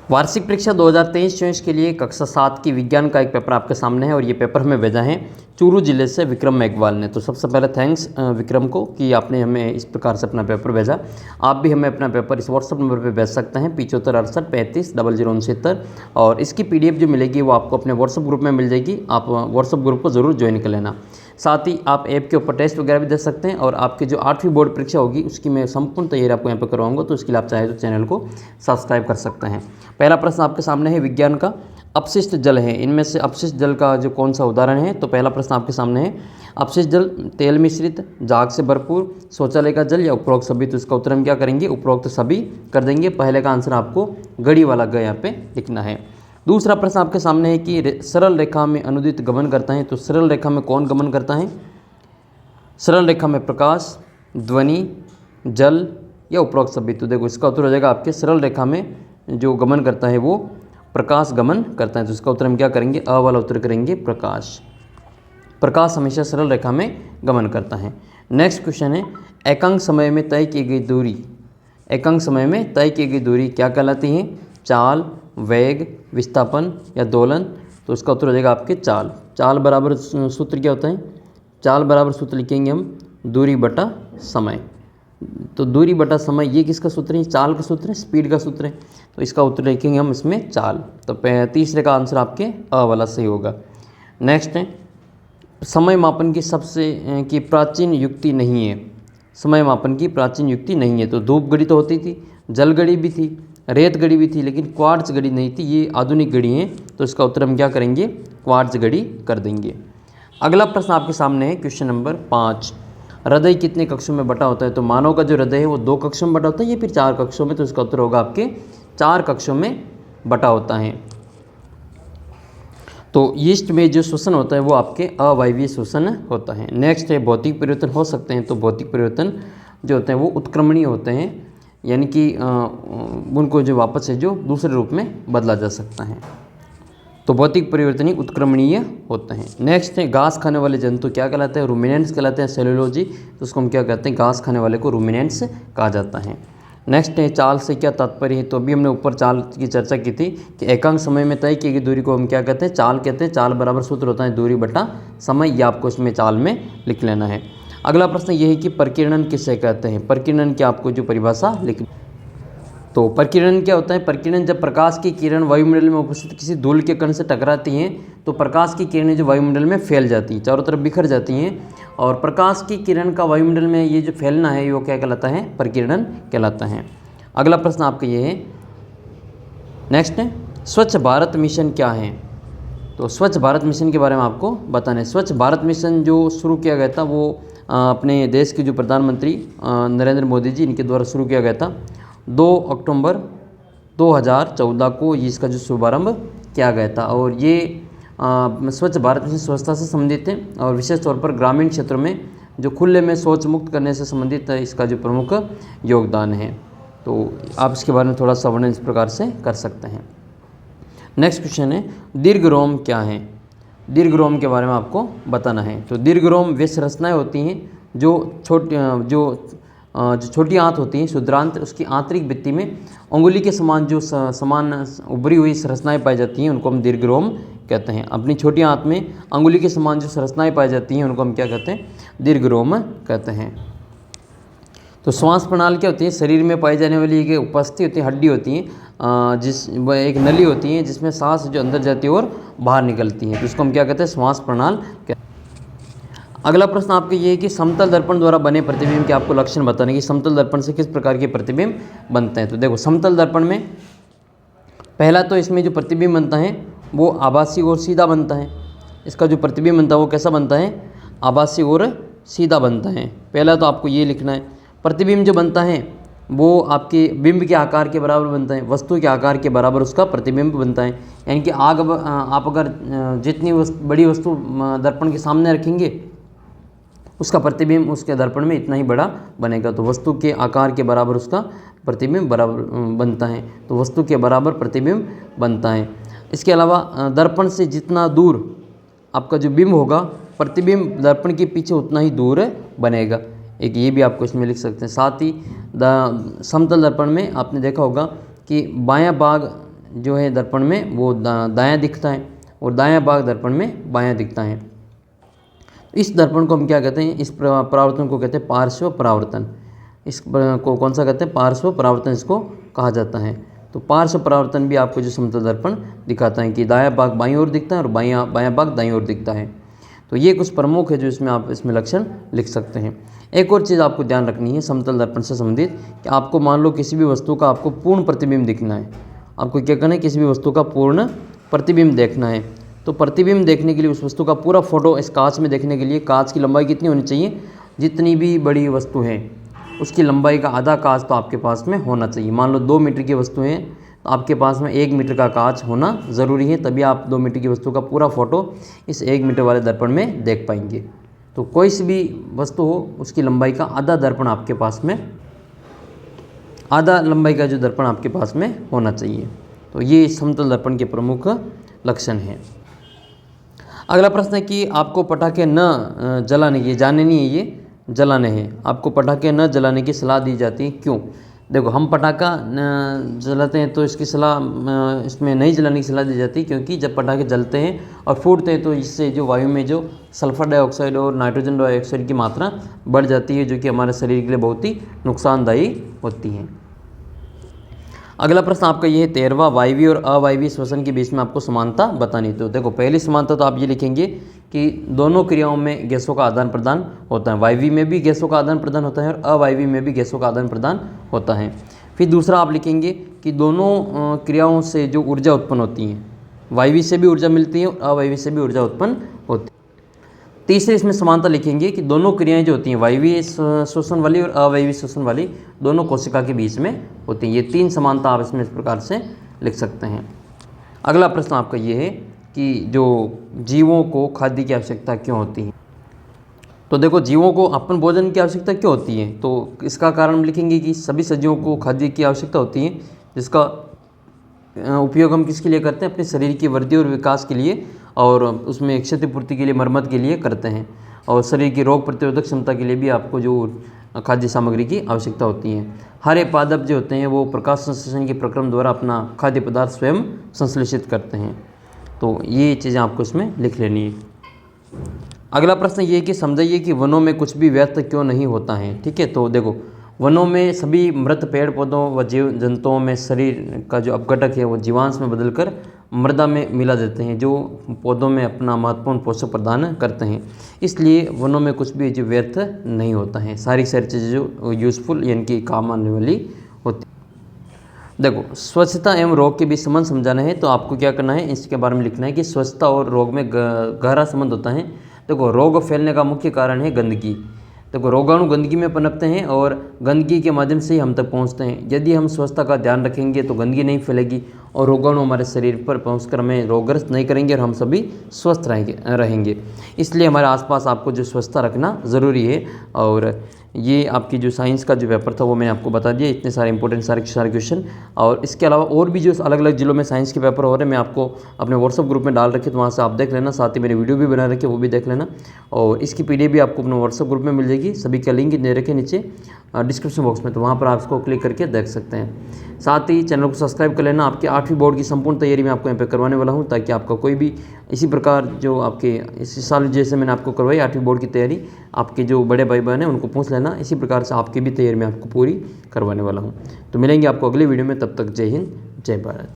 वार्षिक परीक्षा 2023-24 के लिए कक्षा 7 की विज्ञान का एक पेपर आपके सामने है और ये पेपर हमें भेजा है चूरू जिले से विक्रम मेघवाल ने। तो सबसे पहले थैंक्स विक्रम को कि आपने हमें इस प्रकार से अपना पेपर भेजा। आप भी हमें अपना पेपर इस व्हाट्सअप नंबर पे भेज सकते हैं 7568350069। और इसकी PDF जो मिलेगी वो आपको अपने व्हाट्सअप ग्रुप में मिल जाएगी। आप व्हाट्सअप ग्रुप को ज़रूर ज्वाइन कर लेना। साथ ही आप ऐप के ऊपर टेस्ट वगैरह भी दे सकते हैं और आपकी जो 8वीं बोर्ड परीक्षा होगी उसकी मैं संपूर्ण तैयारी आपको यहाँ पर करवाऊंगा। तो इसके लिए आप चाहे तो चैनल को सब्सक्राइब कर सकते हैं। पहला प्रश्न आपके सामने है विज्ञान का, अपशिष्ट जल है, इनमें से अपशिष्ट जल का जो कौन सा उदाहरण है। तो पहला प्रश्न आपके सामने है अपशिष्ट जल तेल मिश्रित, झाग से भरपूर, शौचालय का जल या उपरोक्त सभी। तो इसका उत्तर हम क्या करेंगे, उपरोक्त सभी कर देंगे। पहले का आंसर आपको गड़ी वाला ग यहाँ पे लिखना है। दूसरा प्रश्न आपके सामने है कि सरल रेखा में अनुदित गमन करता है। तो सरल रेखा में कौन गमन करता है। सरल रेखा में प्रकाश, ध्वनि, जल या उपरोक्त सभी। तो देखो इसका उत्तर हो जाएगा आपके सरल रेखा में जो गमन करता है वो प्रकाश गमन करता है। तो इसका उत्तर हम क्या करेंगे, अ वाला उत्तर करेंगे प्रकाश। प्रकाश हमेशा सरल रेखा में गमन करता है। नेक्स्ट क्वेश्चन है एकांक समय में तय की गई दूरी। एकांक समय में तय की गई दूरी क्या कहलाती है, चाल, वेग, विस्थापन या दोलन। तो इसका उत्तर हो जाएगा आपके चाल। चाल बराबर सूत्र क्या होता है, चाल बराबर सूत्र लिखेंगे हम दूरी बटा समय। तो दूरी बटा समय ये किसका सूत्र है, चाल का सूत्र है, स्पीड का सूत्र है। तो इसका उत्तर लिखेंगे हम इसमें चाल। तो तीसरे का आंसर आपके अ वाला सही होगा। नेक्स्ट है समय मापन की की प्राचीन युक्ति नहीं है। समय मापन की प्राचीन युक्ति नहीं है। तो धूप घड़ी तो होती थी, जल घड़ी भी थी, रेत घड़ी भी थी, लेकिन क्वार्ट्ज घड़ी नहीं थी। ये आधुनिक घड़ी हैं। तो इसका उत्तर हम क्या करेंगे, क्वार्ट्ज घड़ी कर देंगे। अगला प्रश्न आपके सामने है क्वेश्चन नंबर 5। हृदय कितने कक्षों में बटा होता है। तो मानव का जो हृदय है वो 2 कक्षों में बटा होता है या फिर 4 कक्षों में। तो इसका उत्तर होगा आपके 4 कक्षों में बटा होता है। तो यीस्ट में जो श्वसन होता है वो आपके अवायवीय श्वसन होता है। नेक्स्ट है भौतिक परिवर्तन हो सकते हैं। तो भौतिक परिवर्तन जो होते हैं वो उत्क्रमणीय होते हैं, यानी कि उनको जो वापस है जो दूसरे रूप में बदला जा सकता है। तो भौतिक परिवर्तन ही उत्क्रमणीय होते हैं। नेक्स्ट है घास खाने वाले जंतु क्या कहलाते हैं, रूमिनेंट्स कहलाते हैं। सेलुलोजी, तो उसको हम क्या कहते हैं, घास खाने वाले को रूमिनेंट्स कहा जाता है। नेक्स्ट है चाल से क्या तात्पर्य है। तो अभी हमने ऊपर चाल की चर्चा की थी कि एकांक समय में तय की गई दूरी को हम क्या कहते हैं, चाल कहते हैं। चाल बराबर सूत्र होता है दूरी बटा समय, ये आपको इसमें चाल में लिख लेना है। अगला प्रश्न ये है कि प्रकीर्णन किसे कहते हैं। प्रकीर्णन की आपको जो परिभाषा लिख। तो प्रकीर्णन क्या होता है, प्रकीर्णन जब प्रकाश की किरण वायुमंडल में उपस्थित किसी धूल के कण से टकराती हैं तो प्रकाश की किरणें जो वायुमंडल में फैल जाती हैं, चारों तरफ बिखर जाती हैं। और प्रकाश की किरण का वायुमंडल में ये जो फैलना है वो क्या कहलाता है, प्रकीर्णन कहलाता है। अगला प्रश्न आपका ये है, नेक्स्ट है स्वच्छ भारत मिशन क्या है। तो स्वच्छ भारत मिशन के बारे में आपको बताना है। स्वच्छ भारत मिशन जो शुरू किया गया था वो अपने देश के जो प्रधानमंत्री नरेंद्र मोदी जी इनके द्वारा शुरू किया गया था। 2 अक्टूबर 2014 को इसका जो शुभारंभ किया गया था। और ये स्वच्छ भारत मिशन स्वच्छता से संबंधित है और विशेष तौर पर ग्रामीण क्षेत्रों में जो खुले में शौच मुक्त करने से संबंधित इसका जो प्रमुख योगदान है। तो आप इसके बारे में थोड़ा सा वर्णन इस प्रकार से कर सकते हैं। नेक्स्ट क्वेश्चन है दीर्घरोम क्या है। दीर्घरोम के बारे में आपको बताना है। तो दीर्घरोम वे संरचनाएँ होती हैं जो छोटी आंत होती हैं, शुद्रांत, उसकी आंतरिक भित्ति में अंगुली के समान जो समान उभरी हुई संरचनाएं पाई जाती हैं उनको हम दीर्घरोम कहते हैं। अपनी छोटी आंत में अंगुली के समान जो संरचनाएं पाई जाती हैं उनको हम क्या कहते हैं, दीर्घरोम कहते हैं। तो श्वास प्रणाली क्या होती है, शरीर में पाई जाने वाली एक उपस्थिति होती है, हड्डी होती है, एक नली होती है जिसमें सांस जो अंदर जाती है और बाहर निकलती है। तो उसको हम क्या कहते हैं, श्वास प्रणाली। अगला प्रश्न आपके ये है कि समतल दर्पण द्वारा बने प्रतिबिंब के आपको लक्षण बताने की समतल दर्पण से किस प्रकार के प्रतिबिंब बनते हैं। तो देखो समतल दर्पण में पहला तो इसमें जो प्रतिबिंब बनता है वो आभासी और सीधा बनता है। इसका जो प्रतिबिंब बनता है वो कैसा बनता है, आभासी और सीधा बनता है। पहला तो आपको ये लिखना है। प्रतिबिंब जो बनता है वो आपके बिंब के आकार के बराबर बनता है, वस्तु के आकार के बराबर उसका प्रतिबिंब बनता है। यानी कि आप अगर जितनी बड़ी वस्तु दर्पण के सामने रखेंगे उसका प्रतिबिंब उसके दर्पण में इतना ही बड़ा बनेगा। तो वस्तु के आकार के बराबर उसका प्रतिबिंब बराबर बनता है। तो वस्तु के बराबर प्रतिबिंब बनता है। इसके अलावा दर्पण से जितना दूर आपका जो बिंब होगा प्रतिबिंब दर्पण के पीछे उतना ही दूर बनेगा। एक ये भी आपको इसमें लिख सकते हैं। साथ ही समतल दर्पण में आपने देखा होगा कि बायां भाग जो है दर्पण में वो दायां दिखता है और दायां भाग दर्पण में बायां दिखता है। इस दर्पण को हम क्या कहते हैं, इस परावर्तन को कहते हैं पार्श्व परावर्तन। इस को कौन सा कहते हैं, पार्श्व परावर्तन इसको कहा जाता है। तो पार्श्व परावर्तन भी आपको जो समतल दर्पण दिखाता है कि दायां भाग बाईं ओर दिखता है और बायां भाग दाईं ओर दिखता है। तो ये कुछ प्रमुख है जो इसमें आप इसमें लक्षण लिख सकते हैं। एक और चीज़ आपको ध्यान रखनी है समतल दर्पण से संबंधित कि आपको मान लो किसी भी वस्तु का आपको पूर्ण प्रतिबिंब दिखना है। आपको क्या करना है, किसी भी वस्तु का पूर्ण प्रतिबिंब देखना है। तो प्रतिबिंब देखने के लिए उस वस्तु का पूरा फोटो इस कांच में देखने के लिए कांच की लंबाई कितनी होनी चाहिए, जितनी भी बड़ी वस्तु है उसकी लंबाई का आधा कांच तो आपके पास में होना चाहिए। मान लो 2 मीटर की वस्तु है तो आपके पास में 1 मीटर का कांच होना ज़रूरी है, तभी आप 2 मीटर की वस्तु का पूरा फोटो इस 1 मीटर वाले दर्पण में देख पाएंगे। तो कोई सी भी वस्तु हो उसकी लंबाई का आधा दर्पण आपके पास में, आधा लंबाई का जो दर्पण आपके पास में होना चाहिए। तो ये समतल दर्पण के प्रमुख लक्षण हैं। अगला प्रश्न है कि आपको पटाखे न जलाने की, जाने नहीं है ये, जलाने हैं, आपको पटाखे न जलाने की सलाह दी जाती है, क्यों? देखो, हम पटाखा जलाते हैं तो इसकी सलाह इसमें नहीं जलाने की सलाह दी जाती, क्योंकि जब पटाखे जलते हैं और फूटते हैं तो इससे जो वायु में जो सल्फर डाइऑक्साइड और नाइट्रोजन डाइऑक्साइड की मात्रा बढ़ जाती है, जो कि हमारे शरीर के लिए बहुत ही नुकसानदायी होती है। अगला प्रश्न आपका ये है 13वां, वायवीय और अवायवीय श्वसन के बीच में आपको समानता बतानी। तो देखो, पहली समानता तो आप ये लिखेंगे कि दोनों क्रियाओं में गैसों का आदान प्रदान होता है। वायवीय में भी गैसों का आदान प्रदान होता है और अवायवीय में भी गैसों का आदान प्रदान होता है। फिर दूसरा आप लिखेंगे कि दोनों क्रियाओं से जो ऊर्जा उत्पन्न होती है, वायवीय से भी ऊर्जा मिलती है और अवायवीय से भी ऊर्जा उत्पन्न होती है। तीसरे इसमें समानता लिखेंगे कि दोनों क्रियाएं जो होती हैं, वायवीय श्वसन वाली और अवायवीय श्वसन वाली, दोनों कोशिका के बीच में होती हैं। ये 3 समानता आप इसमें इस प्रकार से लिख सकते हैं। अगला प्रश्न आपका ये है कि जो जीवों को खाद्य की आवश्यकता क्यों होती है। तो देखो, जीवों को अपन भोजन की आवश्यकता क्यों होती है, तो इसका कारण हम लिखेंगे कि सभी सजीवों को खाद्य की आवश्यकता होती है, जिसका उपयोग हम किसके लिए करते हैं, अपने शरीर की वृद्धि और विकास के लिए, और उसमें क्षतिपूर्ति के लिए, मरम्मत के लिए करते हैं, और शरीर की रोग प्रतिरोधक क्षमता के लिए भी आपको जो खाद्य सामग्री की आवश्यकता होती है। हरे पादप जो होते हैं वो प्रकाश संश्लेषण के प्रक्रम द्वारा अपना खाद्य पदार्थ स्वयं संश्लेषित करते हैं। तो ये चीज़ें आपको इसमें लिख लेनी है। अगला प्रश्न ये है कि समझाइए कि वनों में कुछ भी व्यर्थ क्यों नहीं होता है। ठीक है, तो देखो, वनों में सभी मृत पेड़ पौधों व जीव जंतुओं में शरीर का जो अपघटक है वो जीवांश में बदलकर मृदा में मिला देते हैं, जो पौधों में अपना महत्वपूर्ण पोषक प्रदान करते हैं। इसलिए वनों में कुछ भी जो व्यर्थ नहीं होता है, सारी चीज़ें जो यूज़फुल यानी कि काम आने वाली होती। देखो, स्वच्छता एवं रोग के बीच संबंध समझाना है तो आपको क्या करना है, इसके बारे में लिखना है कि स्वच्छता और रोग में गहरा संबंध होता है। देखो, रोग फैलने का मुख्य कारण है गंदगी। देखो, रोगाणु गंदगी में पनपते हैं और गंदगी के माध्यम से ही हम तक पहुंचते हैं। यदि हम स्वच्छता का ध्यान रखेंगे तो गंदगी नहीं फैलेगी और रोगाणु हमारे शरीर पर पहुंचकर हमें रोगग्रस्त नहीं करेंगे और हम सभी स्वस्थ रहेंगे। इसलिए हमारे आसपास आपको जो स्वच्छता रखना ज़रूरी है। और ये आपकी जो साइंस का जो पेपर था वो मैंने आपको बता दिया, इतने सारे इंपॉर्टेंट सारे क्वेश्चन। और इसके अलावा और भी जो अलग अलग जिलों में साइंस के पेपर हो रहे हैं, मैं आपको अपने व्हाट्सअप ग्रुप में डाल रखे, तो वहाँ से आप देख लेना। साथ ही मेरी वीडियो भी बना रखे, वो भी देख लेना। और इसकी PDF भी आपको अपने व्हाट्सअप ग्रुप में मिल जाएगी। सभी का लिंक दे रखे नीचे डिस्क्रिप्शन बॉक्स में, तो वहाँ पर आप इसको क्लिक करके देख सकते हैं। साथ ही चैनल को सब्सक्राइब कर लेना। आपके 8वीं बोर्ड की संपूर्ण तैयारी मैं आपको यहाँ पे करवाने वाला हूँ, ताकि आपका कोई भी इसी प्रकार जो आपके इसी साल जैसे मैंने आपको करवाई 8वीं बोर्ड की तैयारी, आपके जो बड़े भाई बहन हैं उनको पूछ लेना। इसी प्रकार से आपकी भी तैयारी मैं आपको पूरी करवाने वाला हूँ। तो मिलेंगे आपको अगले वीडियो में, तब तक जय हिंद, जय भारत।